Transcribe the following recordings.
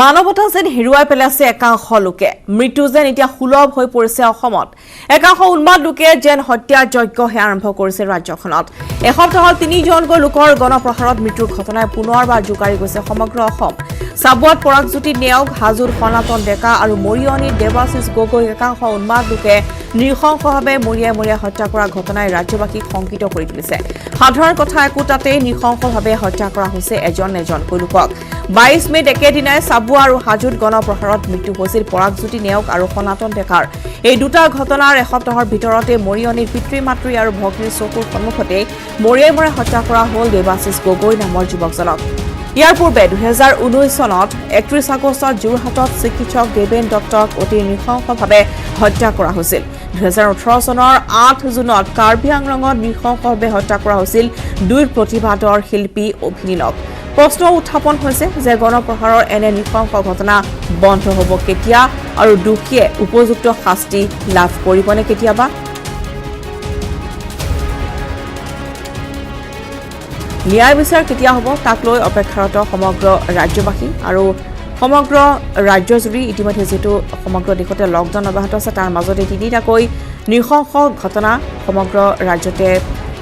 মানৱতা যেন হেৰুৱাই পেলাইছে একাংশ লোকে মৃত্যু যেন এতিয়া সুলভ হৈ পৰিছে অসমত একাংশ উন্মাদ লোকে যেন হত্যাৰ যজ্ঞহে আৰম্ভ কৰিছে ৰাজ্যখনত এসপ্তাহত 3জনকৈ লোকৰ গণপ্ৰহাৰত মৃত্যুৰ ঘটনাই পুনৰবাৰ জোকাৰি গৈছে সমগ্ৰ অসম সাবুৱাত পৰাগজ্যোতি নেওগ হাজোৰ সনাতন ডেকা আৰু মৰিয়নিৰ দেৱাশিষ গগৈ একাংশ উন্মাদ লোকে নিৰ্শংসভাৱে মৰিয়াই হত্যা কৰা ঘটনাই ৰাজ্যবাসীক শংকিত কৰি তুলিছে সাধাৰণ কথা একোটাতে নিৰ্শংসভাৱে হত্যা কৰা হৈছে এজনকৈ লোকক 22 মেত একেদিনাই সাবুৱা আৰু হাজোত গণপ্ৰহাৰত মৃত্যু হৈছিল পৰাগজ্যোতি নেওগ আৰু সনাতন ডেকাৰ এই দুটা ঘটনাৰ এসপ্তাহৰ ভিতৰতে মৰিয়নিৰ পিতৃ-মাতৃ আৰু ভগ্নীৰ চকুৰ সন্মুখতে মৰিয়াই হত্যা কৰা হ'ল দেৱাশিষ গগৈ নামৰ যুৱকজনক ইয়াৰ পূৰ্বে 2019 চনত 31 আগষ্টত যোৰহাটত চিকিৎসক দেবেন দত্তক অতি নৃশংসভাৱে হত্যা কৰা হৈছিল 2018 চনৰ 8 জুনত কাৰ্বি আংলঙত নৃশংসভাৱে হত্যা কৰা হৈছিল দুই প্ৰতিবাদৰ শিল্পী অভিনীলক প্ৰশ্ন উত্থাপন হৈছে যে গণপ্ৰহাৰৰ এনে নৃশংস ঘটনা বন্ধ হ'ব কেতিয়া আৰু দুখীয়ে উপযুক্ত শাস্তি লাভ কৰিবনে কেতিয়াবা ন্যায় বিচাৰ কেতিয়া হ'ব তাক লৈ অপেক্ষাৰত সমগ্ৰ ৰাজ্যবাসী আৰু সমগ্ৰ ৰাজ্যজুৰি ইতিমধ্যে যেটো সমগ্ৰ দেশতে লকডাউন অব্যাহত আছে তাৰ মাজতে তিনিটাকৈ নৃশংস ঘটনা সমগ্ৰ ৰাজ্যতে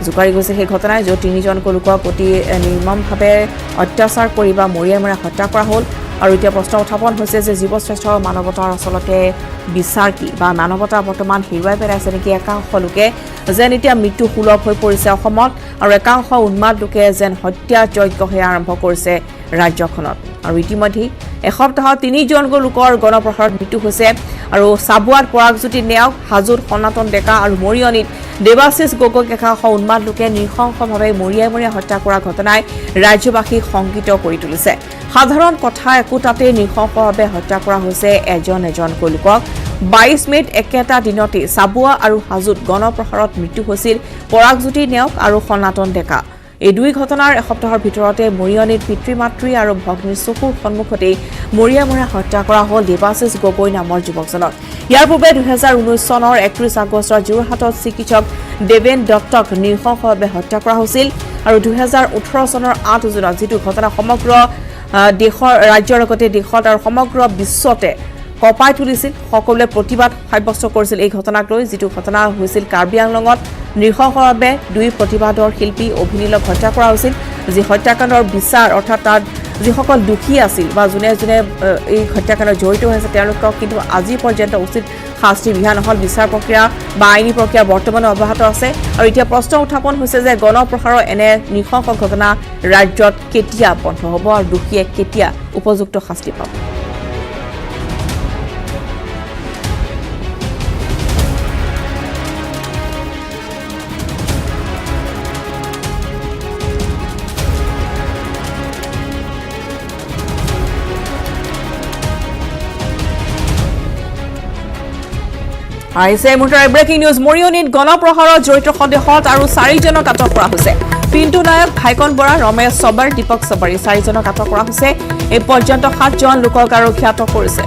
জোকাৰি গৈছে সেই ঘটনাই য'ত 3জনকৈ লোকক অতি নিৰ্মমভাৱে অত্যাচাৰ কৰি বা মৰিয়াই হত্যা কৰা হ'ল আৰু এতিয়া প্ৰশ্ন উত্থাপন হৈছে যে জীৱশ্ৰেষ্ঠ মানৱতাৰ আচলতে বিচাৰ কি বা মানৱতা বৰ্তমান হেৰুৱাই পেলাইছে নেকি একাংশ লোকে যেন এতিয়া মৃত্যু সুলভ হৈ পৰিছে অসমত আৰু একাংশ উন্মাদ লোকে যেন হত্যা যজ্ঞহে আৰম্ভ কৰিছে ৰাজ্যখনত আৰু ইতিমধ্যে এসপ্তাহত 3জনকৈ লোকৰ গণপ্ৰহাৰত মৃত্যু হৈছে আৰু সাবুৱাত পৰাগজ্যোতি নেওগ হাজোত সনাতন ডেকা আৰু মৰিয়নিত দেৱাশিষ গগৈক একাংশ উন্মাদ লোকে নৃশংসভাৱে মৰিয়াই হত্যা কৰা ঘটনাই ৰাজ্যবাসীক শংকিত কৰি তুলিছে সাধাৰণ কথা একোটাতে নৃশংসভাৱে হত্যা কৰা হৈছে এজনকৈ লোকক 22 মেত একেটা দিনতে সাবুৱা আৰু হাজোত গণপ্ৰহাৰত মৃত্যু হৈছিল পৰাগজ্যোতি নেওগ আৰু সনাতন ডেকা এই দুই ঘটনাৰ এসপ্তাহৰ ভিতৰতে মৰিয়নিৰ পিতৃ-মাতৃ আৰু ভগ্নীৰ চকুৰ সন্মুখতে মৰিয়াই হত্যা কৰা হ'ল দেৱাশিষ গগৈ নামৰ যুৱকজনক ইয়াৰ পূৰ্বে 2019 চনৰ 31 আগষ্টত যোৰহাটত চিকিৎসক দেবেন দত্তক নৃশংসভাৱে হত্যা কৰা হৈছিল আৰু 2018 চনৰ 8 জুনত যেটো ঘটনা সমগ্ৰ দেশৰ ৰাজ্যৰ লগতে দেশত আৰু সমগ্ৰ বিশ্বতে কপাই তুলিছিল সকলোৱে প্ৰতিবাদ সাব্যস্ত কৰিছিল এই ঘটনাক লৈ যেটো ঘটনা হৈছিল কাৰ্বি আংলঙত নৃশংসভাৱে দুই প্ৰতিবাদৰ শিল্পী অভিনীলক হত্যা কৰা হৈছিল যি হত্যাকাণ্ডৰ বিচাৰ অৰ্থাৎ তাত যিসকল দুখী আছিল বা যোনে এই হত্যাকাণ্ডত জড়িত হৈছে তেওঁলোকক কিন্তু আজি পৰ্যন্ত উচিত শাস্তি বিহা নহল বিচাৰ প্ৰক্ৰিয়া বা আইনী প্ৰক্ৰিয়া বৰ্তমানে অব্যাহত আছে আৰু এতিয়া প্ৰশ্ন উত্থাপন হৈছে যে গণপ্ৰহাৰৰ এনে নৃশংস ঘটনা ৰাজ্যত কেতিয়া বন্ধ হ'ব আৰু দুখীয়ে কেতিয়া উপযুক্ত শাস্তি পাব আইছে মুটাৰ ব্ৰেকিং নিউজ মৰিয়নিত গণপ্ৰহাৰত জড়িত সন্দেহত আৰু 4জনক আটক কৰা হৈছে পিণ্টু নায়ক ভাইকন বৰা ৰমেশ সবৰ দীপক সবৰী 4জনক আটক কৰা হৈছে এই পৰ্যন্ত 7জন লোকক আৰক্ষী আটক কৰিছে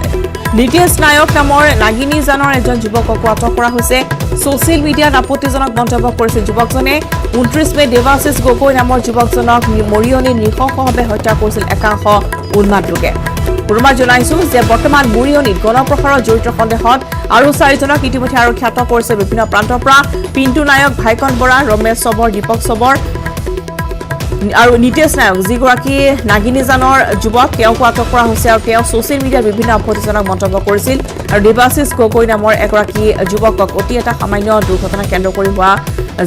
নিতেশ নায়ক নামৰ নাগিনী জানৰ এজন যুৱকক আটক কৰা হৈছে সোশ্যাল মিডিয়াত আপত্তিজনক মন্তব্য কৰিছিল যুৱকজনে 29 মে দেৱাশিষ গগৈ নামৰ যুৱকজনক মৰিয়নিত নৃশংসভাৱে হত্যা কৰিছিল একাংশ উন্মাদ লোকে পুৰমা জনাইছো যে বৰ্তমান মৰিয়নিত গণপ্ৰহাৰত জড়িত সন্দেহত আৰু 4জনক ইতিমধ্যে আৰক্ষী আটক কৰিছে বিভিন্ন প্ৰান্তৰ পৰা পিণ্টু নায়ক ভাইকন বৰা ৰমেশ সবৰ দীপক সবৰ আৰু নিতেশ নায়ক যিগৰাকী নাগিনীজানৰ যুৱক তেওঁক আটক কৰা হৈছে আৰু তেওঁ সোশ্যাল মিডিয়াত বিভিন্ন আপত্তিজনক মন্তব্য কৰিছিল আৰু দেৱাশিষ গগৈ নামৰ এগৰাকী যুৱকক অতি এটা সামান্য দুৰ্ঘটনা কেন্দ্ৰ কৰি হোৱা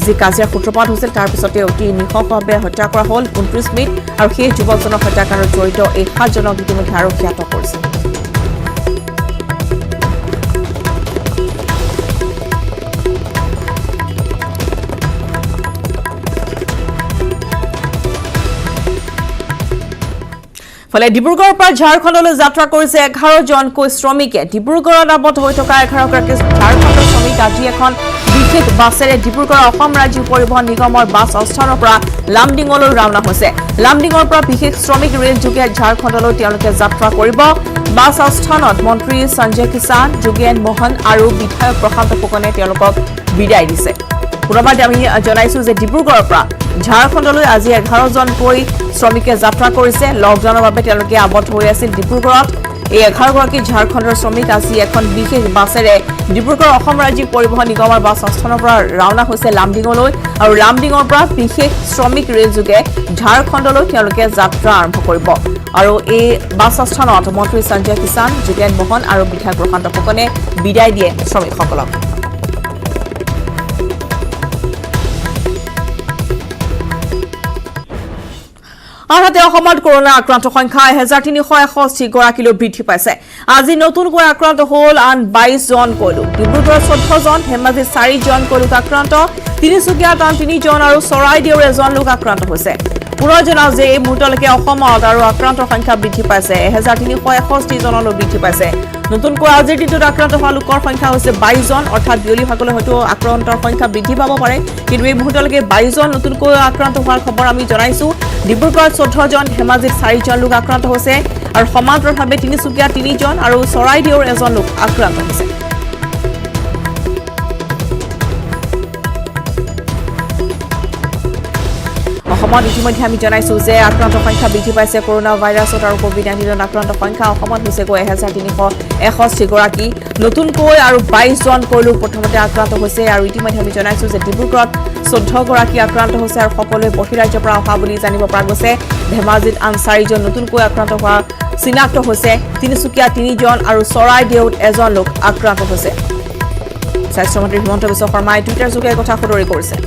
যি কাজিয়াৰ সূত্ৰপাত হৈছিল তাৰ পিছতে অতি নৃশংসভাৱে হত্যা কৰা হ'ল 29 মেত আৰু সেই যুৱকজনক হত্যাকাণ্ডত জড়িত এই 7জনক ইতিমধ্যে আৰক্ষী আটক কৰিছে ফলে ডিব্ৰুগড়ৰ পৰা ঝাৰখণ্ডলৈ যাত্ৰা কৰিছে 11জনকৈ শ্ৰমিকে ডিব্ৰুগড়ত আবদ্ধ হৈ থকা 11গৰাকী ঝাৰখণ্ডৰ শ্ৰমিক আজি এখন বিশেষ বাছেৰে ডিব্ৰুগড় অসম ৰাজ্য পৰিবহণ নিগমৰ বাছ আস্থানৰ পৰা লামডিঙলৈ ৰাওনা হৈছে লামডিঙৰ পৰা বিশেষ শ্ৰমিক ৰেল যোগে ঝাৰখণ্ডলৈ তেওঁলোকে যাত্ৰা কৰিব বাছ আস্থানত মন্ত্ৰী সঞ্জয় কিষাণ যোগেন মোহন আৰু বিধায়ক প্ৰশান্ত ফুকনে তেওঁলোকক বিদায় দিছে পুনৰবাৰ আমি জনাইছো যে ডিব্ৰুগড়ৰ পৰা ঝাৰখণ্ডলৈ আজি 11জনকৈ শ্ৰমিকে যাত্ৰা কৰিছে লকডাউনৰ বাবে তেওঁলোকে আবদ্ধ হৈ আছিল ডিব্ৰুগড়ত এই 11গৰাকী ঝাৰখণ্ডৰ শ্ৰমিক আজি এখন বিশেষ বাছেৰে ডিব্ৰুগড় অসম ৰাজ্যিক পৰিবহণ নিগমৰ বাছ আস্থানৰ পৰা ৰাওনা হৈছে লামডিঙলৈ আৰু লামডিঙৰ পৰা বিশেষ শ্ৰমিক ৰেলযোগে ঝাৰখণ্ডলৈ তেওঁলোকে যাত্ৰা আৰম্ভ কৰিব আৰু এই বাছ আস্থানত মন্ত্ৰী সঞ্জয় কিষাণ যোগেন মোহন আৰু বিধায়ক প্ৰশান্ত ফুকনে বিদায় দিয়ে শ্ৰমিকসকলক আনহাতে অসমত কৰোনা আক্ৰান্ত সংখ্যা 1361 গৰাকীলৈ বৃদ্ধি পাইছে আজি নতুনকৈ আক্ৰান্ত হ'ল আন 22 জন কলো ডিব্ৰুগড়ৰ 14 জন ধেমাজি 4 জন কলো আক্ৰান্ত তিনিচুকীয়াত আন 3 জন আৰু চৰাইদেউৰ এজন লোক আক্ৰান্ত হৈছে পুনৰ জনাও যে এই মুহূৰ্তলৈকে অসমত আৰু আক্ৰান্তৰ সংখ্যা বৃদ্ধি পাইছে 1361 জনলৈ বৃদ্ধি পাইছে নতুনকৈ আজিৰ দিনটোত আক্ৰান্ত হোৱা লোকৰ সংখ্যা হৈছে 22 জন অৰ্থাৎ বিয়লি ভাগলৈ হয়তো আক্ৰান্তৰ সংখ্যা বৃদ্ধি পাব পাৰে কিন্তু এই মুহূৰ্তলৈকে 22 জন নতুনকৈ আক্ৰান্ত হোৱাৰ খবৰ আমি জনাইছো ডিব্ৰুগড়ত 14 জন ধেমাজিত 4 জন লোক আক্ৰান্ত হৈছে আৰু সমান্তৰালভাৱে তিনিচুকীয়াত 3 জন আৰু চৰাইদেউৰ এজন লোক আক্ৰান্ত হৈছে অসমত ইতিমধ্যে আমি জনাইছো যে আক্ৰান্তৰ সংখ্যা বৃদ্ধি পাইছে কৰোনা ভাইৰাছত আৰু কোভিড-19 আক্ৰান্তৰ সংখ্যা অসমত হৈছে 1361 গৰাকী নতুনকৈ আৰু 22 জন লোক প্ৰথমতে আক্ৰান্ত হৈছে আৰু ইতিমধ্যে আমি জনাইছো যে ডিব্ৰুগড়ত 14 গৰাকী আক্ৰান্ত হৈছে আৰু সকলোৱে বহিৰাজ্যৰ পৰা অহা বুলি জানিব পৰা গৈছে ধেমাজিত আন 4 জন নতুনকৈ আক্ৰান্ত হোৱা চিনাক্ত হৈছে তিনিচুকীয়া 3 জন আৰু চৰাইদেউত এজন লোক আক্ৰান্ত হৈছে স্বাস্থ্যমন্ত্ৰী হিমন্ত বিশ্ব শৰ্মাই টুইটাৰ যোগে কথা সদৰি কৰিছে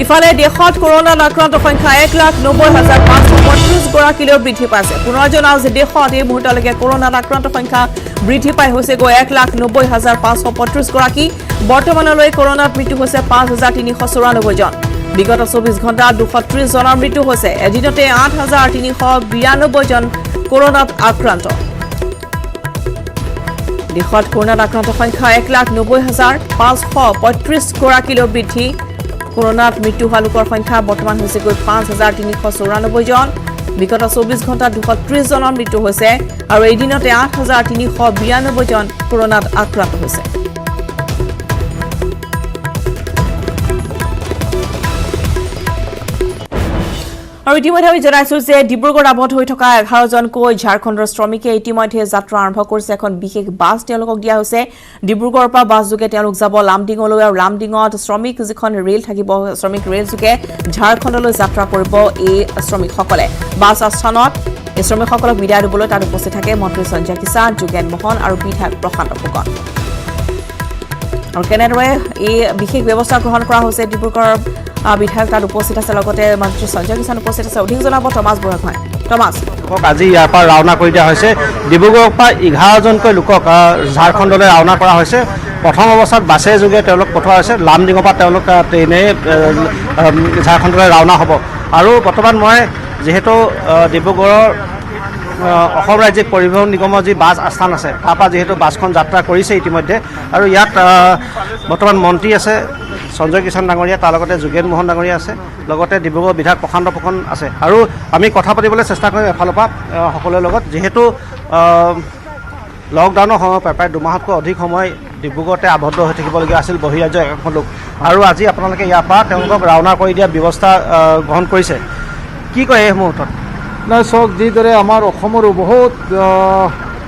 ইফালে দেশত কৰোনাত আক্ৰান্ত সংখ্যা 1,90,535 গৰাকীলৈ বৃদ্ধি পাইছে পুনৰ জনাও যে দেশত এই মুহূৰ্তলৈকে কৰোনাত আক্ৰান্ত সংখ্যা বৃদ্ধি পাই হৈছে 1,90,535 গৰাকী বৰ্তমানলৈ কৰোনাত মৃত্যু হৈছে 5,394 জন বিগত 24 ঘণ্টাত 230 জনৰ মৃত্যু হৈছে এদিনতে 8,392 জন কৰোনাত আক্ৰান্ত দেশত কৰোনাত আক্ৰান্ত সংখ্যা 1,90,535 গৰাকীলৈ বৃদ্ধি কৰোনাত মৃত্যু হোৱা লোকৰ সংখ্যা বৰ্তমান হৈছে 5,394 জন বিগত 24 ঘণ্টাত 230 জনৰ মৃত্যু হৈছে আৰু এই দিনতে 8,392 জন কৰোনাত আক্ৰান্ত হৈছে আৰু ইতিমধ্যে আমি জনাইছো যে ডিব্ৰুগড় আবদ্ধ হৈ থকা 11 জনকৈ ঝাৰখণ্ডৰ শ্ৰমিকে ইতিমধ্যে যাত্ৰা আৰম্ভ কৰিছে এখন বিশেষ বাছ তেওঁলোকক দিয়া হৈছে ডিব্ৰুগড়ৰ পৰা বাছ যোগে তেওঁলোক যাব লামডিঙলৈ আৰু লামডিঙত শ্ৰমিক যিখন ৰেল থাকিব শ্ৰমিক ৰেল যোগে ঝাৰখণ্ডলৈ যাত্ৰা কৰিব এই শ্ৰমিকসকলে বাছ আস্থানত এই শ্ৰমিকসকলক বিদায় দিবলৈ তাত উপস্থিত থাকে মন্ত্ৰী সঞ্জয় কিষাণ যোগেন মোহন আৰু বিধায়ক প্ৰশান্ত ফুকন আৰু কেনেদৰে এই বিশেষ ব্যৱস্থা গ্ৰহণ কৰা হৈছে ডিব্ৰুগড়ৰ বিধায়ক তাত উপস্থিত আছে লগতে মন্ত্ৰী সঞ্জয় কিষাণ উপস্থিত আছে অধিক জনাব টমাছ বুঢ়াগোহাঁই টমাছ আজি ইয়াৰ পৰা ৰাওনা কৰি দিয়া হৈছে ডিব্ৰুগড়ৰ পৰা 11 জনকৈ লোকক ঝাৰখণ্ডলৈ ৰাওনা কৰা হৈছে প্ৰথম অৱস্থাত বাছে যোগে তেওঁলোক পঠোৱা হৈছে লামডিঙৰ পৰা তেওঁলোক ট্ৰেইনে ঝাৰখণ্ডলৈ ৰাওনা হ'ব আৰু বৰ্তমান মই যিহেতু ডিব্ৰুগড়ৰ অসম ৰাজ্যিক পৰিবহণ নিগমৰ যি বাছ আস্থান আছে তাৰ পৰা যিহেতু বাছখন যাত্ৰা কৰিছে ইতিমধ্যে আৰু ইয়াত বৰ্তমান মন্ত্ৰী আছে সঞ্জয় কিষাণ ডাঙৰীয়া তাৰ লগতে যোগেন মোহন ডাঙৰীয়া আছে লগতে ডিব্ৰুগড় বিধায়ক প্ৰশান্ত ফুকন আছে আৰু আমি কথা পাতিবলৈ চেষ্টা কৰিম এফালৰ পৰা সকলোৰে লগত যিহেতু লকডাউনৰ সময় প্ৰায় 2 মাহতকৈ অধিক সময় ডিব্ৰুগড়তে আবদ্ধ হৈ থাকিবলগীয়া আছিল বহিৰাজ্যৰ এখন লোক আৰু আজি আপোনালোকে ইয়াৰ পৰা তেওঁলোকক ৰাওনা কৰি দিয়াৰ ব্যৱস্থা গ্ৰহণ কৰিছে কি কয় এই মুহূৰ্তত নাই চাওক যিদৰে আমাৰ অসমৰো বহুত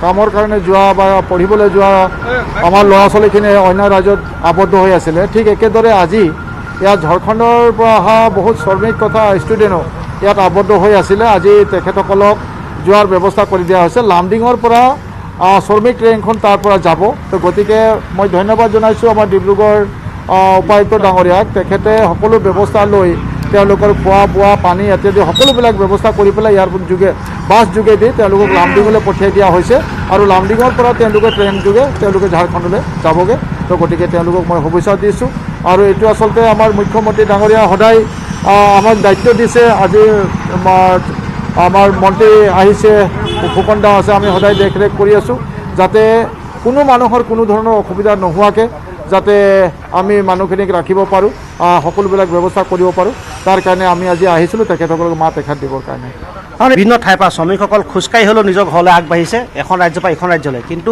কামৰ কাৰণে যোৱা বা পঢ়িবলৈ যোৱা আমাৰ ল'ৰা ছোৱালীখিনি অন্য ৰাজ্যত আবদ্ধ হৈ আছিলে ঠিক একেদৰে আজি ইয়াত ঝাৰখণ্ডৰ পৰা অহা বহুত শ্ৰমিক তথা ষ্টুডেণ্টো ইয়াত আবদ্ধ হৈ আছিলে আজি তেখেতসকলক যোৱাৰ ব্যৱস্থা কৰি দিয়া হৈছে লামডিঙৰ পৰা শ্ৰমিক ট্ৰেইনখন তাৰ পৰা যাব তো গতিকে মই ধন্যবাদ জনাইছোঁ আমাৰ ডিব্ৰুগড় উপায়ুক্ত ডাঙৰীয়াক তেখেতে সকলো ব্যৱস্থা লৈ তেওঁলোকৰ খোৱা বোৱা পানী ইত্যাদি সকলোবিলাক ব্যৱস্থা কৰি পেলাই ইয়াৰ যোগে বাছ যোগেদি তেওঁলোকক লামডিঙলৈ পঠিয়াই দিয়া হৈছে আৰু লামডিঙৰ পৰা তেওঁলোকে ট্ৰেইন যোগে তেওঁলোকে ঝাৰখণ্ডলৈ যাবগৈ তো গতিকে তেওঁলোকক মই শুভেচ্ছা দিছোঁ আৰু এইটো আচলতে আমাৰ মুখ্যমন্ত্ৰী ডাঙৰীয়া সদায় আমাক দায়িত্ব দিছে আজি আমাৰ মন্ত্ৰী আহিছে ফুকন দা আছে আমি সদায় দেখৰেখ কৰি আছোঁ যাতে কোনো মানুহৰ কোনো ধৰণৰ অসুবিধা নোহোৱাকৈ যাতে আমি মানুহখিনিক ৰাখিব পাৰোঁ সকলোবিলাক ব্যৱস্থা কৰিব পাৰোঁ তাৰ কাৰণে আমি আজি আহিছিলোঁ তেখেতসকলক মাত এখাত দিবৰ কাৰণে বিভিন্ন ঠাইৰ পৰা শ্ৰমিকসকল খোজকাঢ়ি হ'লেও নিজৰ ঘৰলৈ আগবাঢ়িছে এখন ৰাজ্যৰ পৰা এখন ৰাজ্যলৈ কিন্তু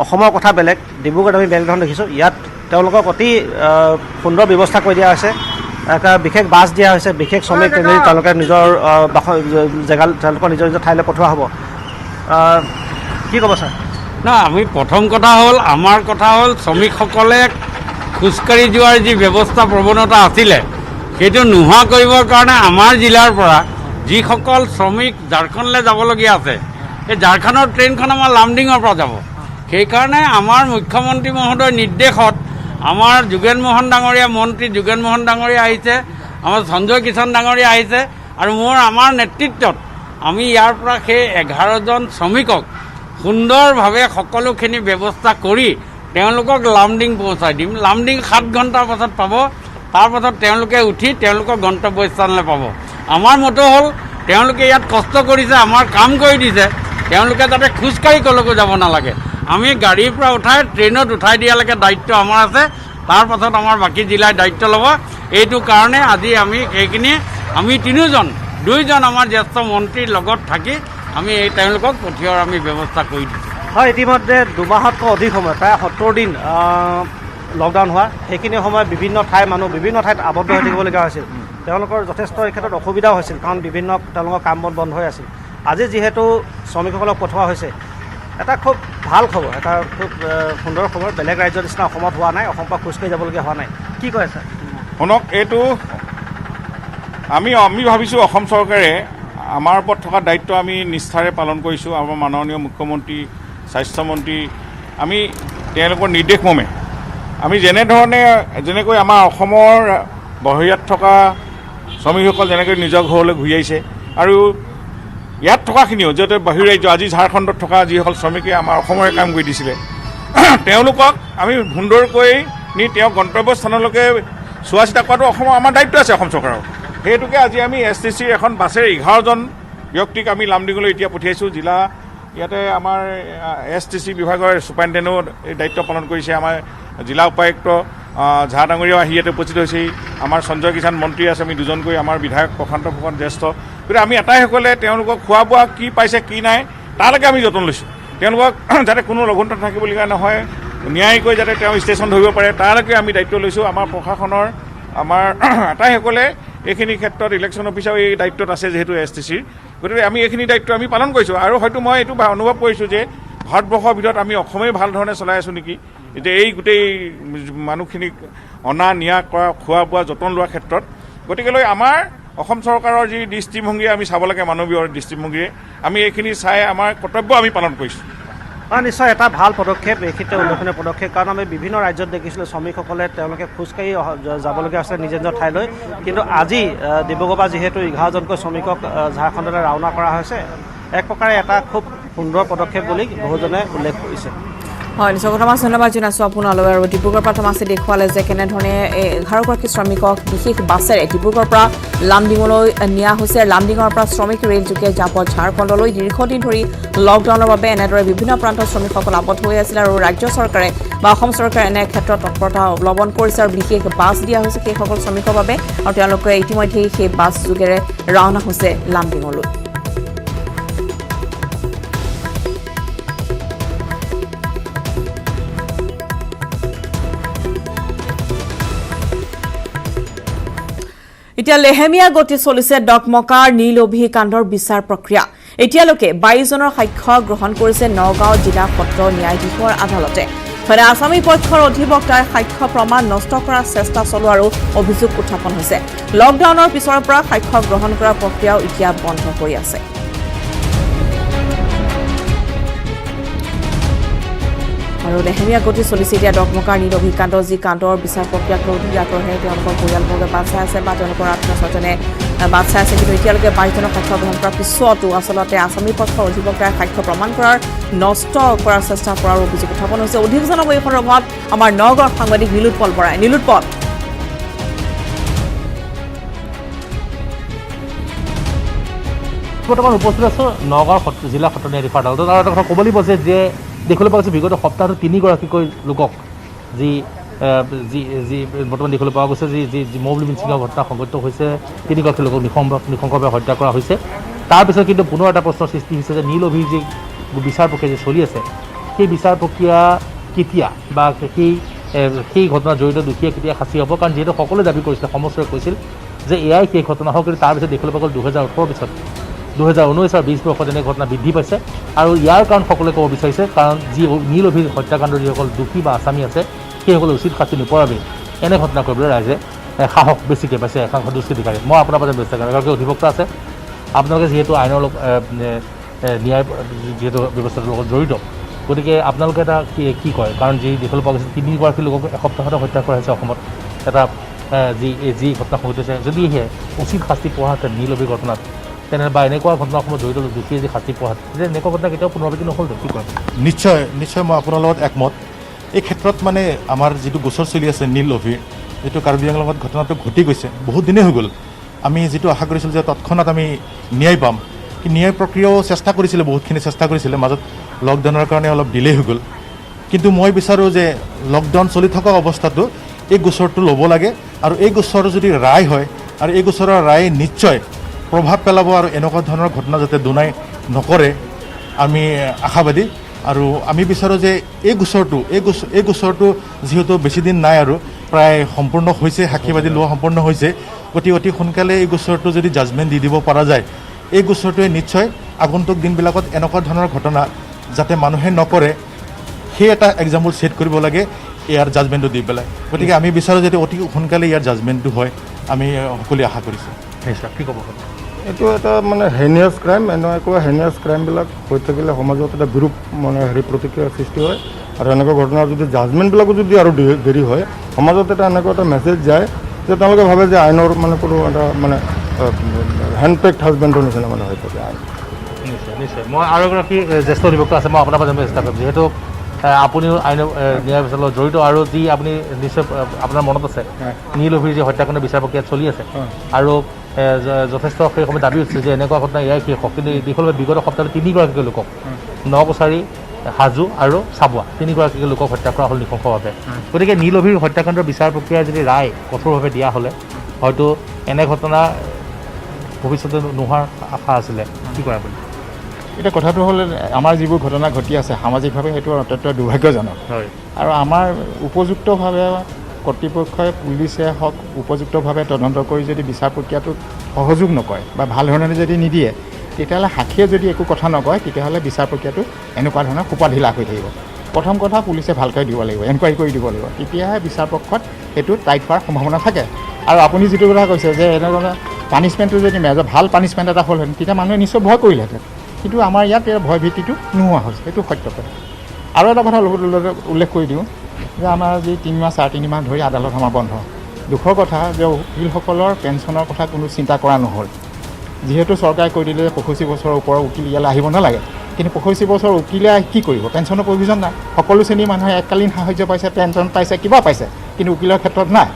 অসমৰ কথা বেলেগ ডিব্ৰুগড়ত আমি বেলেগ ধৰণৰ দেখিছোঁ ইয়াত তেওঁলোকক অতি সুন্দৰ ব্যৱস্থা কৰি দিয়া হৈছে বিশেষ বাছ দিয়া হৈছে, বিশেষ শ্ৰমিক তেওঁলোকে নিজৰ জেগা তেওঁলোকৰ নিজৰ নিজৰ ঠাইলৈ পঠোৱা হ'ব। কি ক'ব ছাৰ? না, আমি প্ৰথম কথা হ'ল আমাৰ কথা হ'ল শ্ৰমিকসকলে খোজকাঢ়ি যোৱাৰ যি ব্যৱস্থা প্ৰৱণতা আছিলে সেইটো নোহোৱা কৰিবৰ কাৰণে আমাৰ জিলাৰ পৰা যিসকল শ্ৰমিক ঝাৰখণ্ডলৈ যাবলগীয়া আছে, এই ঝাৰখণ্ডৰ ট্ৰেইনখন আমাৰ লামডিঙৰ পৰা যাব। সেইকাৰণে আমাৰ মুখ্যমন্ত্ৰী মহোদয়ৰ নিৰ্দেশত আমাৰ যোগেন মোহন ডাঙৰীয়া, মন্ত্ৰী যোগেন মোহন ডাঙৰীয়া আহিছে, আমাৰ সঞ্জয় কিষাণ ডাঙৰীয়া আহিছে, আৰু আমাৰ নেতৃত্বত আমি ইয়াৰ পৰা সেই 11জন শ্ৰমিকক সুন্দৰভাৱে সকলোখিনি ব্যৱস্থা কৰি তেওঁলোকক লামডিং পহুচাই দিম। লামডিং 7 ঘণ্টাৰ পাছত পাব, তাৰপাছত তেওঁলোকে উঠি তেওঁলোকৰ গন্তব্যস্থানলৈ পাব। আমাৰ মতে হ'ল তেওঁলোকে ইয়াত কষ্ট কৰিছে, আমাৰ কাম কৰি দিছে, তেওঁলোকে যাতে খোজকাঢ়ি ক'লৈকো যাব নালাগে। আমি গাড়ীৰ পৰা উঠাই ট্ৰেইনত উঠাই দিয়ালৈকে দায়িত্ব আমাৰ আছে, তাৰপাছত আমাৰ বাকী জিলাই দায়িত্ব ল'ব। এইটো কাৰণে আজি আমি এইখিনি আমি 2জন আমাৰ জ্যেষ্ঠ মন্ত্ৰীৰ লগত থাকি আমি তেওঁলোকক পঠিওৱাৰ আমি ব্যৱস্থা কৰি দিছোঁ। হয়, ইতিমধ্যে 2 মাহতকৈ অধিক সময়, প্ৰায় 70 দিন লকডাউন হোৱা, সেইখিনি সময়ত বিভিন্ন ঠাইত আবদ্ধ হৈ থাকিবলগীয়া হৈছিল। তেওঁলোকৰ যথেষ্ট এই ক্ষেত্ৰত অসুবিধাও হৈছিল, কাৰণ তেওঁলোকৰ কাম বন্ধ হৈ আছিল। আজি যিহেতু শ্ৰমিকসকলক পঠোৱা হৈছে, এটা খুব ভাল খবৰ, এটা খুব সুন্দৰ খবৰ। বেলেগ ৰাজ্যৰ নিচিনা অসমত হোৱা নাই, অসমৰ পৰা খোজকাঢ়ি যাবলগীয়া হোৱা নাই। কি কয় ছাৰ? শুনক, এইটো আমি ভাবিছোঁ অসম চৰকাৰে আমাৰ ওপৰত থকা দায়িত্ব আমি নিষ্ঠাৰে পালন কৰিছোঁ। আমাৰ মাননীয় মুখ্যমন্ত্ৰী, স্বাস্থ্যমন্ত্ৰী, আমি তেওঁলোকৰ নিৰ্দেশমৰ্মে আমি যেনেকৈ আমাৰ অসমৰ বাহিৰত থকা শ্ৰমিকসকল যেনেকৈ নিজৰ ঘৰলৈ ঘূৰি আহিছে, আৰু ইয়াত থকাখিনিও যিহেতু বাহিৰ ৰাজ্য, আজি ঝাৰখণ্ডত থকা যিসকল শ্ৰমিকে আমাৰ অসমৰে কাম কৰি দিছিলে, তেওঁলোকক আমি সুন্দৰকৈ নি তেওঁ গন্তব্যস্থানলৈকে চোৱা চিতা কৰাটো আমাৰ দায়িত্ব আছে অসম চৰকাৰৰ। সেইটোকে আজি আমি STCৰ এখন বাছেৰে 11জন ব্যক্তিক আমি লামডিঙলৈ এতিয়া পঠিয়াইছোঁ। ইয়াতে আমাৰ STC বিভাগৰ ছুপাৰিণ্টেণ্ডেণ্টেও এই দায়িত্ব পালন কৰিছে। আমাৰ জিলা উপায়ুক্ত ঝা ডাঙৰীয়াও আহি ইয়াতে উপস্থিত হৈছেহি। আমাৰ সঞ্জয় কিষাণ মন্ত্ৰী আছে, আমি 2জনকৈ, আমাৰ বিধায়ক প্ৰশান্ত ফুকন জ্যেষ্ঠ। গতিকে আমি এটাইসকলে তেওঁলোকক খোৱা বোৱা কি পাইছে কি নাই তালৈকে আমি যতন লৈছোঁ। তেওঁলোকক যাতে কোনো লঘোণতা থাকিবলগীয়া নহয়, ন্যায়কৈ যাতে তেওঁ ষ্টেচন ধৰিব পাৰে, তালৈকে আমি দায়িত্ব লৈছোঁ। আমাৰ প্ৰশাসনৰ আমাৰ আটাইসকলে এইখিনি ক্ষেত্ৰত ইলেকশ্যন অফিচাৰো এই দায়িত্বত আছে যিহেতু STCৰ, গতিকে আমি এইখিনি দায়িত্ব আমি পালন কৰিছোঁ। আৰু হয়তো মই এইটো অনুভৱ কৰিছোঁ যে ভাৰতবৰ্ষৰ ভিতৰত আমি অসমেই ভাল ধৰণে চলাই আছোঁ নেকি, এতিয়া এই গোটেই মানুহখিনিক অনা নিয়া কৰা, খোৱা বোৱা যতন লোৱাৰ ক্ষেত্ৰত। গতিকেলৈ আমাৰ অসম চৰকাৰৰ যি দৃষ্টিভংগী আমি চাব লাগে, মানৱীয় দৃষ্টিভংগীৰে আমি এইখিনি চাই আমাৰ কৰ্তব্য আমি পালন কৰিছোঁ। নিশ্চয় এটা ভাল পদক্ষেপ, এইখিনিতে উল্লেখনীয় পদক্ষেপ, কাৰণ আমি বিভিন্ন ৰাজ্যত দেখিছিলোঁ শ্ৰমিকসকলে তেওঁলোকে খোজকাঢ়ি যাবলগীয়া হৈছিলে নিজৰ নিজৰ ঠাইলৈ, কিন্তু আজি ডিব্ৰুগড়ৰ পৰা যিহেতু 11জনকৈ শ্ৰমিকক ঝাৰখণ্ডলৈ ৰাওনা কৰা হৈছে, এক প্ৰকাৰে এটা খুব সুন্দৰ পদক্ষেপ বুলি বহুজনে উল্লেখ কৰিছে। হয়, নিশ্চয় কথা ধন্যবাদ জনাইছোঁ আপোনালৈ। আৰু ডিব্ৰুগড়ৰ পৰা থমাছে দেখুৱালে যে কেনেধৰণে 11গৰাকী শ্ৰমিকক বিশেষ বাছেৰে ডিব্ৰুগড়ৰ পৰা লামডিঙলৈ নিয়া হৈছে। লামডিঙৰ পৰা শ্ৰমিক ৰেলযোগে যাব ঝাৰখণ্ডলৈ। দীৰ্ঘদিন ধৰি লকডাউনৰ বাবে এনেদৰে বিভিন্ন প্ৰান্তৰ শ্ৰমিকসকল আবদ্ধ হৈ আছিল, আৰু ৰাজ্য চৰকাৰে বা অসম চৰকাৰে এনে ক্ষেত্ৰত তৎপৰতা অৱলম্বন কৰিছে, আৰু বিশেষ বাছ দিয়া হৈছে সেইসকল শ্ৰমিকৰ বাবে, আৰু তেওঁলোকে ইতিমধ্যেই সেই বাছ যোগেৰে ৰাওনা হৈছে লামডিঙলৈ। এতিয়া লেহেমীয়া গতি চলিছে ডকমকাৰ নীল অভিকাণ্ডৰ বিচাৰ প্ৰক্ৰিয়া। এতিয়ালৈকে 22জনৰ সাক্ষ্য গ্ৰহণ কৰিছে নগাঁও জিলা সত্ৰ ন্যায়াধীশৰ আদালতে। ফলে আছামী পক্ষৰ অধিবক্তাৰ সাক্ষ্য প্ৰমাণ নষ্ট কৰাৰ চেষ্টা চলোৱাৰো অভিযোগ উত্থাপন হৈছে। লকডাউনৰ পিছৰ পৰা সাক্ষ্য গ্ৰহণ কৰাৰ প্ৰক্ৰিয়াও এতিয়া বন্ধ হৈ আছে। আৰু লেহেমীয়া গতি চলিছে এতিয়া ডকমকাৰ নীল অভিকাণ্ড, যি কাণ্ডৰ বিচাৰ প্ৰক্ৰিয়াক লৈ অধিক আগ্ৰহেৰে তেওঁলোকৰ পৰিয়ালবৰ্গে বাট চাই আছে বা তেওঁলোকৰ আত্মীয় স্বজনে বাট চাই আছে। কিন্তু এতিয়ালৈকে 22জনৰ সাক্ষ্য গ্ৰহণ কৰাৰ পিছতো আচলতে আছামী পক্ষৰ অধিবক্তাই সাক্ষ্য প্ৰমাণ কৰাৰ নষ্ট কৰাৰ চেষ্টা কৰাৰ অভিযোগ উত্থাপন হৈছে। অধিক জনাব এই সন্দৰ্ভত আমাৰ নগাঁৱৰ সাংবাদিক নীলোৎপল বৰাই। নীলোৎপল, বৰ্তমান উপস্থিত আছোঁ নগাঁও জিলা সত্ৰ ন্যায়াধীশৰ আদালতত। আৰু এটা কথা ক'ব লাগিব যে দেখিবলৈ পোৱা গৈছে বিগত সপ্তাহত 3গৰাকীকৈ লোকক যি বৰ্তমান দেখিবলৈ পোৱা গৈছে যি মৌবলি মিচিঙৰ ঘটনা সংঘটিত হৈছে, 3গৰাকী লোকক নৃশংসভাৱে হত্যা কৰা হৈছে। তাৰপিছত কিন্তু পুনৰ এটা প্ৰশ্নৰ সৃষ্টি হৈছে যে নীল অভিযোগ বিচাৰ প্ৰক্ৰিয়া যে চলি আছে, সেই বিচাৰ প্ৰক্ৰিয়া কেতিয়া বা সেই সেই ঘটনাত জড়িত দোষীয়ে কেতিয়া শাস্তি হ'ব কাৰণ যিহেতু সকলোৱে দাবী কৰিছিলে সমস্যাই কৈছিল যে এয়াই সেই ঘটনা হওক কিন্তু তাৰপিছত দেখিবলৈ পোৱা গ'ল 2018 পিছত 2019 আৰু 20 বৰ্ষত এনে ঘটনা বৃদ্ধি পাইছে আৰু ইয়াৰ কাৰণ সকলোৱে ক'ব বিচাৰিছে কাৰণ যি নীল অভিৰ হত্যাকাণ্ডৰ যিসকল দোষী বা আসামী আছে সেইসকলে উচিত শাস্তি নোপোৱাৰ বাবে এনে ঘটনা কৰিবলৈ ৰাইজে সাহস বেছিকৈ পাইছে একাংশ দুষ্কৃতিকাৰী মই আপোনাৰ পৰা ব্যৱস্থা কৰোঁ এগৰাকী অধিবক্তা আছে আপোনালোকে যিহেতু আইনৰ ন্যায় যিহেতু ব্যৱস্থাটোৰ লগত জড়িত গতিকে আপোনালোকে এটা কি কয় কাৰণ যি দেখিবলৈ পোৱা গৈছে 3গৰাকী লোকক এসপ্তাহতে হত্যা কৰা হৈছে অসমত এটা যি ঘটনা সংঘটিত হৈছে যদিহে উচিত শাস্তি পোৱাহেঁতেন নীল অভিৰ ঘটনাত তেনে বা এনেকুৱা ঘটনা অসমত জড়িত দোষীয়ে যি শাস্তি পোৱাহেঁতেন তেতিয়া এনেকুৱা ঘটনা কেতিয়াও পুনৰাবৃত্তি নহ'লতো কি কয় নিশ্চয় মই আপোনাৰ লগত একমত এই ক্ষেত্ৰত মানে আমাৰ যিটো গোচৰ চলি আছে নীল অভিৰ যিটো কাৰ্বি আংলঙৰ লগত ঘটনাটো ঘটি গৈছে বহুত দিনেই হৈ গ'ল আমি যিটো আশা কৰিছিলোঁ যে তৎক্ষণাত আমি ন্যায় পাম কি ন্যায় প্ৰক্ৰিয়াও চেষ্টা কৰিছিলে বহুতখিনি চেষ্টা কৰিছিলে মাজত লকডাউনৰ কাৰণে অলপ ডিলে হৈ গ'ল কিন্তু মই বিচাৰোঁ যে লকডাউন চলি থকা অৱস্থাটো এই গোচৰটো ল'ব লাগে আৰু এই গোচৰ যদি ৰায় হয় আৰু এই গোচৰৰ ৰায় নিশ্চয় প্ৰভাৱ পেলাব আৰু এনেকুৱা ধৰণৰ ঘটনা যাতে দুনাই নকৰে আমি আশাবাদী আৰু আমি বিচাৰোঁ যে এই গোচৰটো যিহেতু বেছি দিন নাই আৰু প্ৰায় সম্পূৰ্ণ হৈছে সাক্ষীবাদী লোৱা সম্পূৰ্ণ হৈছে গতিকে অতি সোনকালে এই গোচৰটো যদি জাজমেণ্ট দি দিব পৰা যায় এই গোচৰটোৱে নিশ্চয় আগন্তুক দিনবিলাকত এনেকুৱা ধৰণৰ ঘটনা যাতে মানুহে নকৰে সেই এটা এক্সাম্পল ছেট কৰিব লাগে ইয়াৰ জাজমেণ্টটো দি পেলাই গতিকে আমি বিচাৰোঁ যাতে অতি সোনকালে ইয়াৰ জাজমেণ্টটো হয় আমি সকলোৱে আশা কৰিছোঁ নিশ্চয় কি ক'ব এইটো এটা মানে হেনিয়াছ ক্ৰাইম এনেকুৱা হেনিয়াছ ক্ৰাইমবিলাক হৈ থাকিলে সমাজত এটা বিৰূপ মানে প্ৰতিক্ৰিয়াৰ সৃষ্টি হয় আৰু এনেকুৱা ঘটনাৰ যদি জাজমেণ্টবিলাকো যদি আৰু দেৰি হয় সমাজত এটা এনেকুৱা এটা মেছেজ যায় যে তেওঁলোকে ভাবে যে আইনৰ মানে কোনো এটা মানে হেণ্ডপেক্ট হাজবেণ্ডৰ নিচিনা মানে হৈ থাকে আইন নিশ্চয় মই আৰু এগৰাকী জ্যেষ্ঠ অধিবক্তা আছে মই আপোনাৰ পৰা জানিব চেষ্টা কৰিম যিহেতু আপুনিও আইন ন্যায় ব্যৱস্থাৰ লগত জড়িত আৰু যি আপুনি নিশ্চয় আপোনাৰ মনত আছে নীল অভিৰ যি হত্যাকাণ্ড বিচাৰ প্ৰক্ৰিয়াত চলি আছে আৰু যথেষ্ট সেই সময়ত দাবী উঠিছে যে এনেকুৱা ঘটনা ইয়াৰ শেষ হওক কিন্তু দেখিবলৈ বিগত সপ্তাহত 3গৰাকী লোকক নকছাৰী হাজো আৰু চাবুৱা 3গৰাকী লোকক হত্যা কৰা হ'ল নৃশংসভাৱে গতিকে নীল অভিৰ হত্যাকাণ্ডৰ বিচাৰ প্ৰক্ৰিয়াৰ যদি ৰায় কঠোৰভাৱে দিয়া হ'লে হয়তো এনে ঘটনা ভৱিষ্যতে নোহোৱাৰ আশা আছিলে কি কৰে আপুনি এতিয়া কথাটো হ'ল আমাৰ যিবোৰ ঘটনা ঘটি আছে সামাজিকভাৱে সেইটো অত্যন্ত দুৰ্ভাগ্যজনক হয় আৰু আমাৰ উপযুক্তভাৱে কৰ্তৃপক্ষই পুলিচে হওক উপযুক্তভাৱে তদন্ত কৰি যদি বিচাৰ প্ৰক্ৰিয়াটোত সহযোগ নকৰে বা ভাল ধৰণে যদি নিদিয়ে তেতিয়াহ'লে সাক্ষীয়ে যদি একো কথা নকয় তেতিয়াহ'লে বিচাৰ প্ৰক্ৰিয়াটো এনেকুৱা ধৰণৰ সোপাঢিলা হৈ থাকিব প্ৰথম কথা পুলিচে ভালকৈ দিব লাগিব এনকুৱাৰী কৰি দিব লাগিব তেতিয়াহে বিচাৰ পক্ষত সেইটো টাইট হোৱাৰ সম্ভাৱনা থাকে আৰু আপুনি যিটো কথা কৈছে যে এনেধৰণে পানিছমেণ্টটো যদি ভাল পানিছমেণ্ট এটা হ'লহেঁতেন তেতিয়া মানুহে নিশ্চয় ভয় কৰিলেহেঁতেন কিন্তু আমাৰ ইয়াত ভয় ভীতিটো নোহোৱা হৈছে সেইটো সত্য কথা আৰু এটা কথা উল্লেখ কৰি দিওঁ যে আমাৰ যি 3 মাহ 4.5 মাহ ধৰি আদালত আমাৰ বন্ধ দুখৰ কথা যে উকিলসকলৰ পেঞ্চনৰ কথা কোনো চিন্তা কৰা নহ'ল যিহেতু চৰকাৰে কৈ দিলে যে 65 বছৰৰ ওপৰৰ উকিল ইয়ালৈ আহিব নালাগে কিন্তু 65 বছৰ উকিলে কি কৰিব পেঞ্চনৰ প্ৰয়োজন নাই সকলো শ্ৰেণীৰ মানুহে এককালীন সাহায্য পাইছে পেঞ্চন পাইছে কিবা পাইছে কিন্তু উকিলৰ ক্ষেত্ৰত নাই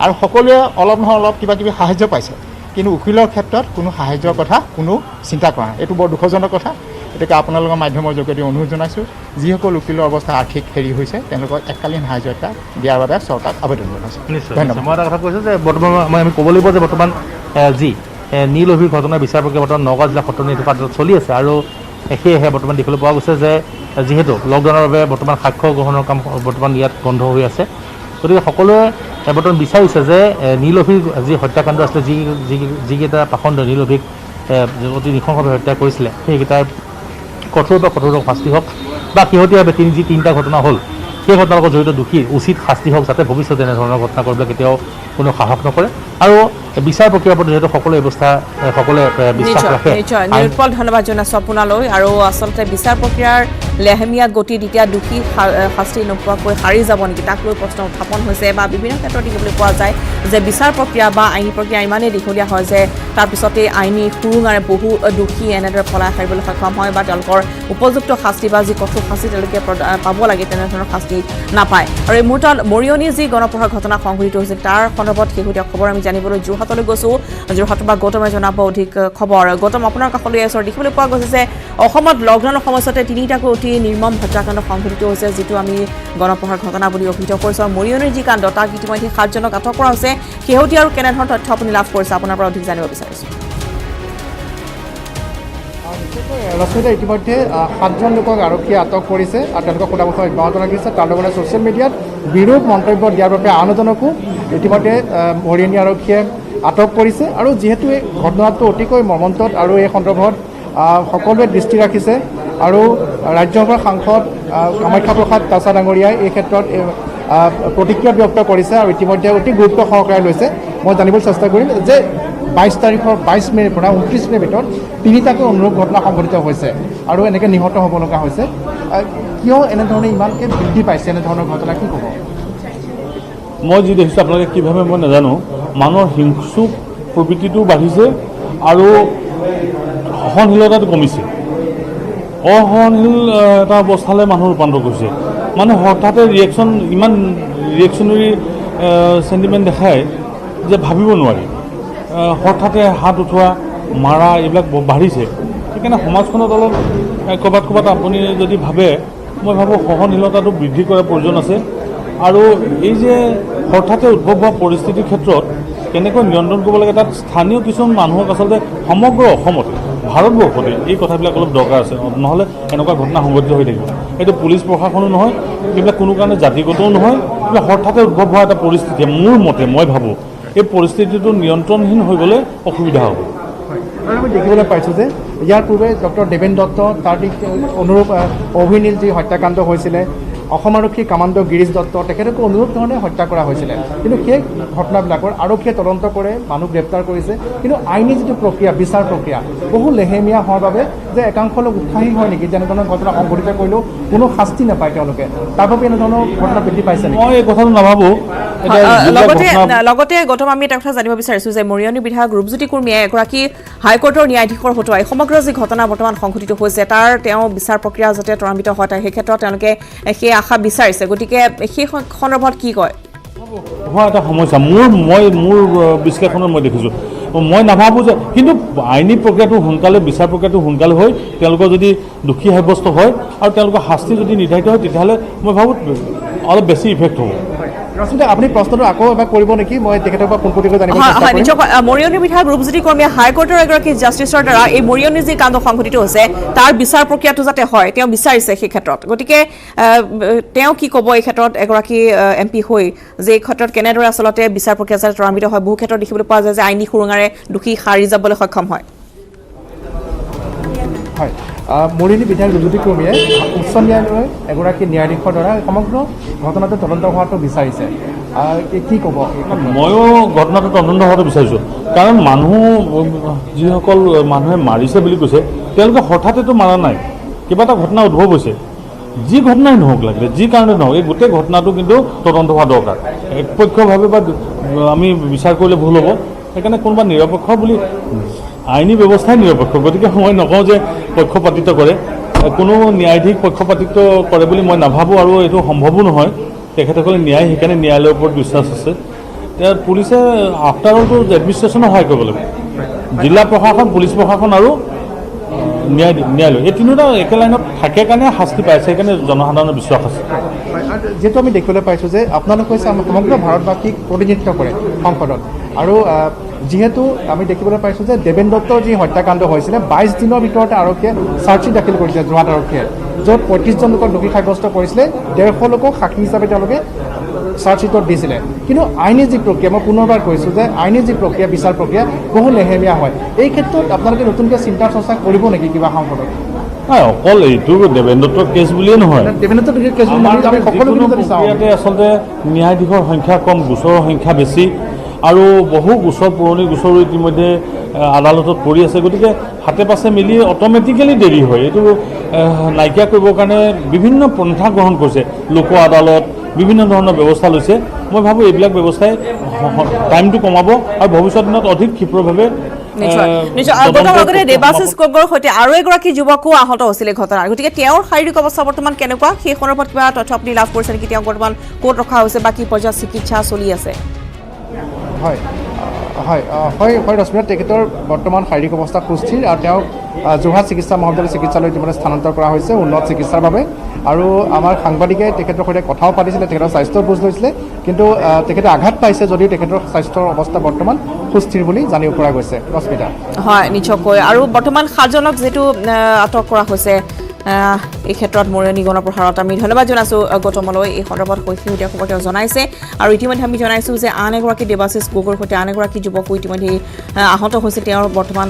আৰু সকলোৱে অলপ নহয় অলপ কিবা কিবি সাহায্য পাইছে কিন্তু উকিলৰ ক্ষেত্ৰত কোনো সাহায্যৰ কথা কোনো চিন্তা কৰা নাই এইটো বৰ দুখজনক কথা গতিকে আপোনালোকৰ মাধ্যমৰ যোগেদি অনুৰোধ জনাইছোঁ যিসকল উকিলৰ অৱস্থা আৰ্থিক হেৰি হৈছে তেওঁলোকক এককালীন সাহায্য এটা দিয়াৰ বাবে চৰকাৰক আবেদন জনাইছোঁ ধন্যবাদ মই এটা কথা কৈছোঁ যে বৰ্তমান আমি ক'ব লাগিব যে বৰ্তমান যি নীল অভিৰ ঘটনাৰ বিচাৰ প্ৰক্ৰিয়া বৰ্তমান নগাঁও জিলা সত্ৰ ন্যায়াধীশত চলি আছে আৰু সেয়েহে বৰ্তমান দেখিবলৈ পোৱা গৈছে যে যিহেতু লকডাউনৰ বাবে বৰ্তমান সাক্ষ্য গ্ৰহণৰ কাম বৰ্তমান ইয়াত বন্ধ হৈ আছে গতিকে সকলোৱে বৰ্তমান বিচাৰিছে যে নীল অভিৰ যি হত্যাকাণ্ড আছিলে যিকেইটা পাখণ্ড নীল অভিক অতি নৃশংসভাৱে হত্যা কৰিছিলে সেইকেইটাৰ কঠোৰ বা কঠোৰ শাস্তি হওক বা শেহতীয়াভাৱে যি 3টা ঘটনা হ'ল সেই ঘটনাৰ লগত জড়িত দোষীৰ উচিত শাস্তি হওক যাতে ভৱিষ্যতে এনেধৰণৰ ঘটনা কৰিবলৈ কেতিয়াও কোনো সাহস নকৰে আৰু বিচাৰ প্ৰক্ৰিয়াৰ প্ৰতি যিহেতু সকলোৱে বিশ্বাস ৰাখে নিশ্চয় নিৰুৎপল ধন্যবাদ জনাইছোঁ আপোনালৈ আৰু আচলতে বিচাৰ প্ৰক্ৰিয়াৰ লেহেমীয়া গতিত এতিয়া দোষী শাস্তি নোপোৱাকৈ সাৰি যাব নেকি তাক লৈ প্ৰশ্ন উত্থাপন হৈছে বা বিভিন্ন ক্ষেত্ৰত দেখিবলৈ পোৱা যায় যে বিচাৰ প্ৰক্ৰিয়া বা আইনী প্ৰক্ৰিয়া ইমানেই দীঘলীয়া হয় যে তাৰপিছতে আইনী সুৰুঙাৰে বহু দোষী এনেদৰে পলাই সাৰিবলৈ সক্ষম হয় বা তেওঁলোকৰ উপযুক্ত শাস্তি বা যি কঠোৰ শাস্তি তেওঁলোকে পাব লাগে তেনেধৰণৰ শাস্তি নাপায় আৰু এই মুহূৰ্তত মৰিয়নি যি গণপ্ৰহাৰ ঘটনা সংঘটিত হৈছে তাৰ সন্দৰ্ভত শেহতীয়া খবৰ আমি জানিবলৈ যোৰহাটলৈ গৈছোঁ যোৰহাটৰ পৰা গৌতমে জনাব অধিক খবৰ গৌতম আপোনাৰ কাষলৈ আহিছোঁ দেখিবলৈ পোৱা গৈছে যে অসমত লকডাউনৰ সময়ছোৱাতে 3টাকৈ অতি নিৰ্মম হত্যাকাণ্ড সংঘটিত হৈছে যিটো আমি গণপ্ৰহাৰ ঘটনা বুলি অভিহিত কৰিছোঁ আৰু মৰিয়নিৰ যি কাণ্ড তাক ইতিমধ্যে 7জনক আটক কৰা হৈছে শেহতীয়া আৰু কেনেধৰণৰ তথ্য আপুনি লাভ কৰিছে আপোনাৰ পৰা অধিক জানিব বিচাৰিছোঁ ৰশ্মিতা ইতিমধ্যে 7জন লোকক আৰক্ষীয়ে আটক কৰিছে আৰু তেওঁলোকক সোধা পোছা অব্যাহত ৰাখিছে। তাৰ লগতে ছ'চিয়েল মিডিয়াত বিৰূপ মন্তব্য দিয়াৰ বাবে আন এজনকো ইতিমধ্যে মৰিয়নি আৰক্ষীয়ে আটক কৰিছে। আৰু যিহেতু এই ঘটনাটো অতিকৈ মৰ্মন্তত আৰু এই সন্দৰ্ভত সকলোৱে দৃষ্টি ৰাখিছে আৰু ৰাজ্যসভাৰ সাংসদ কামাখ্যা প্ৰসাদ তাছা ডাঙৰীয়াই এই ক্ষেত্ৰত প্ৰতিক্ৰিয়া ব্যক্ত কৰিছে আৰু ইতিমধ্যে অতি গুৰুত্ব সহকাৰে লৈছে। মই জানিবলৈ চেষ্টা কৰিম যে 22 তাৰিখৰ 22 মে'ৰ পৰা 29 মে'ৰ ভিতৰত 3টাকৈ অনুৰূপ ঘটনা সংঘটিত হৈছে আৰু এনেকৈ নিহত হ'ব লগা হৈছে। কিয় এনেধৰণে ইমানকৈ বৃদ্ধি পাইছে এনেধৰণৰ ঘটনা, কি ক'ব? মই যি দেখিছোঁ আপোনালোকে কি ভাবে মই নাজানো, মানুহৰ হিংসুক প্ৰবৃত্তিটো বাঢ়িছে আৰু সহনশীলতাটো কমিছে। অসহনশীল এটা অৱস্থালৈ মানুহ ৰূপান্তৰ কৰিছে। মানুহ হঠাতে ইমান ৰিয়েকশ্যনেৰী চেণ্টিমেণ্ট দেখায় যে ভাবিব নোৱাৰি। হঠাতে হাত উঠোৱা মাৰা এইবিলাক বাঢ়িছে। সেইকাৰণে সমাজখনত অলপ ক'ৰবাত আপুনি যদি ভাবে, মই ভাবোঁ সহনশীলতাটো বৃদ্ধি কৰাৰ প্ৰয়োজন আছে। আৰু এই যে হঠাতে উদ্ভৱ হোৱা পৰিস্থিতিৰ ক্ষেত্ৰত কেনেকৈ নিয়ন্ত্ৰণ কৰিব লাগে, তাত স্থানীয় কিছুমান মানুহক আচলতে সমগ্ৰ অসমতে ভাৰতবৰ্ষতে এই কথাবিলাক অলপ দৰকাৰ আছে। নহ'লে এনেকুৱা ঘটনা সংঘটিত হৈ থাকিব। এইটো পুলিচ প্ৰশাসনো নহয়, এইবিলাক কোনো কাৰণে জাতিগতও নহয়, এইবিলাক হঠাতে উদ্ভৱ হোৱা এটা পৰিস্থিতি। মোৰ মতে মই ভাবোঁ এই পৰিস্থিতিটো নিয়ন্ত্ৰণহীন হৈ গ'লে অসুবিধা হ'ব। আৰু আমি দেখিবলৈ পাইছোঁ যে ইয়াৰ পূৰ্বে ডক্টৰ দেৱেন দত্ত, তাৰ অনুৰূপ অভিনীল যি হত্যাকাণ্ড হৈছিলে, অসম আৰক্ষীৰ কামাণ্ড গিৰীশ দত্ত, তেখেতকো অনুৰূপ ধৰণে হত্যা কৰা হৈছিলে। কিন্তু সেই ঘটনাবিলাকৰ আৰক্ষীয়ে তদন্ত কৰে, মানুহ গ্ৰেপ্তাৰ কৰিছে। কিন্তু আইনী যিটো প্ৰক্ৰিয়া, বিচাৰ প্ৰক্ৰিয়া বহু লেহেমীয়া হোৱাৰ বাবে যে একাংশ লোক উৎসাহী হয় নেকি, যেনেধৰণৰ ঘটনা সংঘটিত কৰিলেও কোনো শাস্তি নাপায় তেওঁলোকে, তাৰ বাবে এনেধৰণৰ ঘটনা বৃদ্ধি পাইছে নেকি? মই এই কথাটো নাভাবোঁ। লগতে গৌতম, আমি এটা কথা জানিব বিচাৰিছোঁ যে মৰিয়নি বিধায়ক ৰূপজ্যোতি কুৰ্মীয়ে এগৰাকী হাইকোৰ্টৰ ন্যায়াধীশৰ হতুৱাই সমগ্ৰ যি ঘটনা বৰ্তমান সংঘটিত হৈছে তাৰ তেওঁ বিচাৰ প্ৰক্ৰিয়া যাতে ত্বৰান্বিত হয়, সেই ক্ষেত্ৰত তেওঁলোকে সেই আশা বিচাৰিছে। গতিকে সেই সন্দৰ্ভত কি কয়? হোৱা এটা সমস্যা মোৰ বিশ্লেষণত মই দেখিছোঁ। মই নাভাবোঁ যে, কিন্তু আইনী প্ৰক্ৰিয়াটো সোনকালে, বিচাৰ প্ৰক্ৰিয়াটো সোনকালে হৈ তেওঁলোকৰ যদি দোষী সাব্যস্ত হয় আৰু তেওঁলোকৰ শাস্তি যদি নিৰ্ধাৰিত হয়, তেতিয়াহ'লে মই ভাবোঁ অলপ বেছি ইফেক্ট হ'ব। ৰশ্মিতা, আপুনি প্ৰশ্নটো আকৌ এবাৰ কৰিব নেকি? মই তেখেতৰ পৰা পোনপটীয়াকৈ জানিব চেষ্টা কৰিম। নিশ্চয়। মৰিয়নি বিধায়ক ৰূপজ্যোতি কুৰ্মীয়ে হাইকোৰ্টৰ এগৰাকী জাষ্টিছৰ দ্বাৰা এই মৰিয়নি যি কাণ্ড সংঘটিত হৈছে তাৰ বিচাৰ প্ৰক্ৰিয়াটো যাতে হয় তেওঁ বিচাৰিছে সেই ক্ষেত্ৰত। গতিকে তেওঁ কি ক'ব এই ক্ষেত্ৰত এগৰাকী MP হৈ, যে এই ক্ষেত্ৰত কেনেদৰে আচলতে বিচাৰ প্ৰক্ৰিয়া যাতে ত্বৰান্বিত হয়? বহু ক্ষেত্ৰত দেখিবলৈ পোৱা যায় যে আইনী সুৰুঙাৰে দোষী সাৰি যাবলৈ সক্ষম হয়। হয়, মৰিয়নি বিধায়ক ৰূপজ্যোতি কুৰ্মীয়ে উচ্চ ন্যায়ালয়ৰ এগৰাকী ন্যায়াধীশৰ দ্বাৰা সমগ্ৰ ঘটনাটো তদন্ত হোৱাটো বিচাৰিছে। কি ক'ব? ময়ো ঘটনাটো তদন্ত হোৱাটো বিচাৰিছোঁ। কাৰণ যিসকল মানুহে মাৰিছে বুলি কৈছে, তেওঁলোকে হঠাতেতো মাৰা নাই, কিবা এটা ঘটনা উদ্ভৱ হৈছে। যি ঘটনাই নহওক লাগিলে, যি কাৰণে নহওক, এই গোটেই ঘটনাটো কিন্তু তদন্ত হোৱা দৰকাৰ। একপক্ষভাৱে বা আমি বিচাৰ কৰিলে ভুল হ'ব। সেইকাৰণে কোনোবা নিৰপেক্ষ বুলি, আইনী ব্যৱস্থাই নিৰপেক্ষ, গতিকে মই নকওঁ যে পক্ষপাতিত্ব কৰে। কোনো ন্যায়াধীশ পক্ষপাতিত্ব কৰে বুলি মই নাভাবোঁ আৰু এইটো সম্ভৱো নহয়। তেখেতসকলে সেইকাৰণে ন্যায়ালয়ৰ ওপৰত বিশ্বাস আছে। এতিয়া পুলিচে আফটাৰ অলটো এডমিনিষ্ট্ৰেশ্যনো সহায় কৰিব লাগিব। জিলা প্ৰশাসন, পুলিচ প্ৰশাসন আৰু ন্যায়ালয়, এই তিনিওটা একে লাইনত থাকে কাৰণে শাস্তি পাইছে, সেইকাৰণে জনসাধাৰণৰ বিশ্বাস আছে। যিহেতু আমি দেখিবলৈ পাইছোঁ যে আপোনালোকে সমগ্ৰ ভাৰতবাসীক প্ৰতিনিধিত্ব কৰে সংসদত, আৰু যিহেতু আমি দেখিবলৈ পাইছোঁ যে দেৱেন দত্তৰ যি হত্যাকাণ্ড হৈছিলে 22 দিনৰ ভিতৰতে আৰক্ষীয়ে চাৰ্জশ্বীট দাখিল কৰিছে যোৰহাট আৰক্ষীয়ে, য'ত 35জন লোকক দোষী সাব্যস্ত কৰিছিলে, 150 লোকক সাক্ষী হিচাপে তেওঁলোকে চাৰ্জশ্বীটত দিছিলে। কিন্তু আইনী যি প্ৰক্ৰিয়া, মই পুনৰবাৰ কৈছোঁ যে আইনী যি প্ৰক্ৰিয়া, বিচাৰ প্ৰক্ৰিয়া বহু লেহেমীয়া হয়। এই ক্ষেত্ৰত আপোনালোকে নতুনকৈ চিন্তা চৰ্চা কৰিব নেকি কিবা সংসদত? নাই, অকল এইটো দেৱেন দত্তৰ কেছ বুলিয়ে নহয়, দেৱেন দত্তৰ কেছ বুলি আমি সকলো প্ৰক্ৰিয়াতে আচলতে ন্যায়াধীশৰ সংখ্যা কম, গোচৰৰ সংখ্যা বেছি, আৰু বহু পুৰণি গোচৰো ইতিমধ্যে আদালতত পৰি আছে। গতিকে হাতে পাছে মিলি অট'মেটিকেলি দেৰি হয়। এইটো নাইকিয়া কৰিবৰ কাৰণে বিভিন্ন পন্থা গ্ৰহণ কৰিছে, লোক আদালত, বিভিন্ন ধৰণৰ ব্যৱস্থা লৈছে। মই ভাবোঁ এইবিলাক ব্যৱস্থাই টাইমটো কমাব আৰু ভৱিষ্যত দিনত অধিক ক্ষীপ্ৰভাৱে। লগতে দেৱাশিষ গগৈৰ সৈতে আৰু এগৰাকী যুৱকো আহত হৈছিলে ঘটনাৰ। গতিকে তেওঁৰ শাৰীৰিক অৱস্থা বৰ্তমান কেনেকুৱা, সেই সন্দৰ্ভত কিবা তথ্য আপুনি লাভ কৰিছে নেকি? তেওঁ বৰ্তমান ক'ত ৰখা হৈছে বা কি পৰ্যায়ত চিকিৎসা চলি আছে? হয়, হয় হয় ৰশ্মিতা তেখেতৰ বৰ্তমান শাৰীৰিক অৱস্থা সুস্থিৰ আৰু তেওঁক যোৰহাট চিকিৎসা মহাবিদ্যালয় চিকিৎসালয়ত ইতিমধ্যে স্থানান্তৰ কৰা হৈছে উন্নত চিকিৎসাৰ বাবে আৰু আমাৰ সাংবাদিকে তেখেতৰ সৈতে কথাও পাতিছিলে তেখেতৰ স্বাস্থ্যৰ বুজ লৈছিলে কিন্তু তেখেতে আঘাত পাইছে যদিও তেখেতৰ স্বাস্থ্যৰ অৱস্থা বৰ্তমান সুস্থিৰ বুলি জানিব পৰা গৈছে ৰশ্মিতা হয় নিশ্চয়কৈ আৰু বৰ্তমান 7জনক যেটো আটক কৰা হৈছে এই ক্ষেত্ৰত মৰণি গণপ্ৰহাৰত আমি ধন্যবাদ জনাইছো গৌতমলৈ এই সন্দৰ্ভত শেহতীয়া খবৰ তেওঁ জনাইছে আৰু ইতিমধ্যে আমি জনাইছো যে আন এগৰাকী দেৱাশিষ গগৈৰ সৈতে আন এগৰাকী যুৱকো ইতিমধ্যে আহত হৈছে তেওঁৰ বৰ্তমান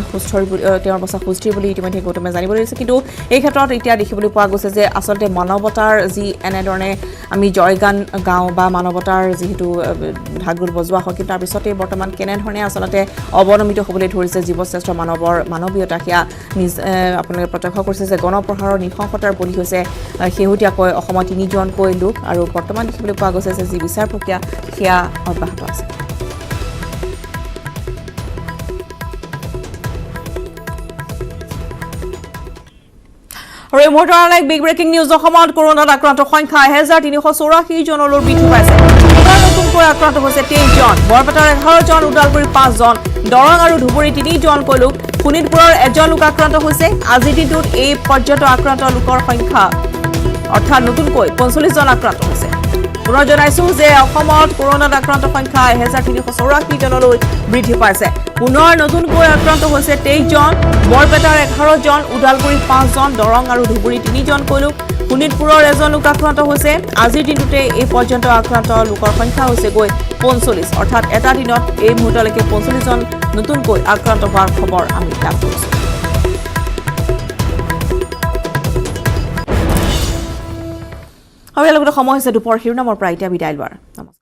তেওঁৰ অৱস্থা সুস্থিৰ বুলি ইতিমধ্যে গৌতমে জানিবলৈ দিছে কিন্তু এই ক্ষেত্ৰত এতিয়া দেখিবলৈ পোৱা গৈছে যে আচলতে মানৱতাৰ যি এনেধৰণে আমি জয়গান গাওঁ বা মানৱতাৰ যিহেতু ঢাকঢোল বজোৱা হয় কিন্তু তাৰপিছতে বৰ্তমান কেনেধৰণে আচলতে অৱনমিত হ'বলৈ ধৰিছে জীৱশ্ৰেষ্ঠ মানৱৰ মানৱীয়তা সেয়া আপোনালোকে প্ৰত্যক্ষ কৰিছে যে গণপ্ৰহাৰৰ নৃশংসতাৰ বলি হৈছে শেহতীয়াকৈ অসমত 3জনকৈ লোক আৰু বৰ্তমান দেখিবলৈ পোৱা গৈছে যে যি বিচাৰ প্ৰক্ৰিয়া সেয়া অব্যাহত আছে আৰু এই মুহূৰ্তৰ লাইক বিগ ব্ৰেকিং নিউজ অসমত কৰোনাত আক্ৰান্তৰ সংখ্যা 1384 জনলৈ বৃদ্ধি পাইছে নতুনকৈ আক্ৰান্ত হৈছে 23 জন বৰপেটাৰ 11 জন ওদালগুৰিৰ 5 জন দৰং আৰু ধুবুৰী 3 জনকৈ লোক শোণিতপুৰৰ 1 জন লোক আক্ৰান্ত হৈছে আজিৰ দিনটোত এই পৰ্যন্ত আক্ৰান্ত লোকৰ সংখ্যা অৰ্থাৎ নতুনকৈ 45 জন আক্ৰান্ত হৈছে পুনৰ জনাইছো যে অসমত কৰোনাত আক্ৰান্তৰ সংখ্যা 1384 জনলৈ বৃদ্ধি পাইছে পুনৰ নতুনকৈ আক্ৰান্ত হৈছে 23 জন বৰপেটাৰ 11 জন ওদালগুৰিৰ 5 জন দৰং আৰু ধুবুৰী 3 জনকৈ লোক শোণিতপুৰৰ 1 জন লোক আক্ৰান্ত হৈছে আজিৰ দিনটোতে এই পৰ্যন্ত আক্ৰান্ত লোকৰ সংখ্যা হৈছে গৈ 45 অৰ্থাৎ এটা দিনত এই মুহূৰ্তলৈকে 45 জন নতুনকৈ আক্ৰান্ত হোৱাৰ খবৰ আমি লাভ কৰিছো আৰু লগতে সময় হৈছে দুপৰ শিৰোনামৰ পৰা এতিয়া বিদায় লোৱাৰ নমস্কাৰ